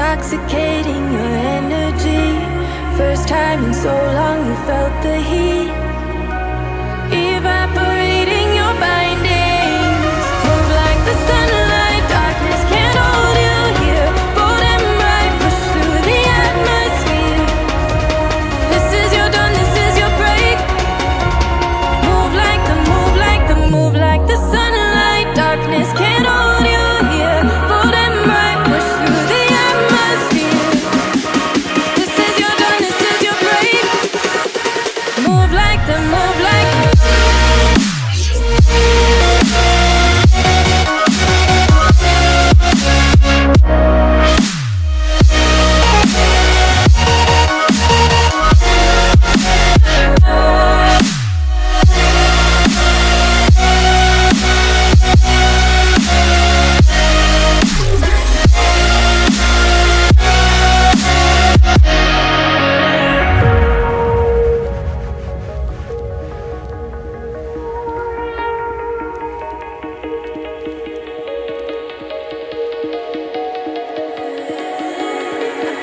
intoxicating your energy. First time in so long you felt the heat evaporating your bindings. Move like the sunlight, darkness can't hold you here. Bold and bright, push through the atmosphere. This is your dawn, this is your break. Move like the, move like the, move like the sunlight, darkness can't hold you here. Bold and bright, push through the atmosphere. This is your dawn, this is your break. Move like the, move like the.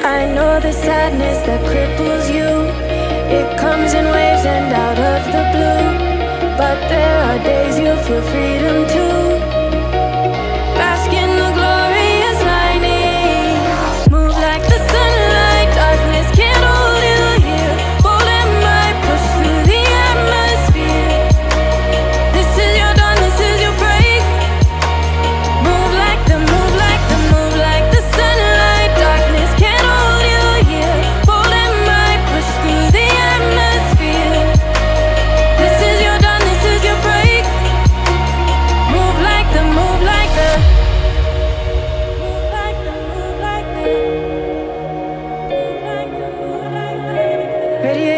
I know the sadness that cripples you. It comes in waves and out of the blue. But there are days you feel freedom too. Bask in the glorious lightning. Move like the sunlight, darkness can't hold you here. Bold and bright, push through the atmosphere. This is your dawn, this is your break. Move like the, move like the, move like the sunlight, darkness can't hold you here. Bold and bright, push through the atmosphere. This is your dawn, this is your break. Move like the, move like the, move like the, move like the, move like the, move like the. Ready?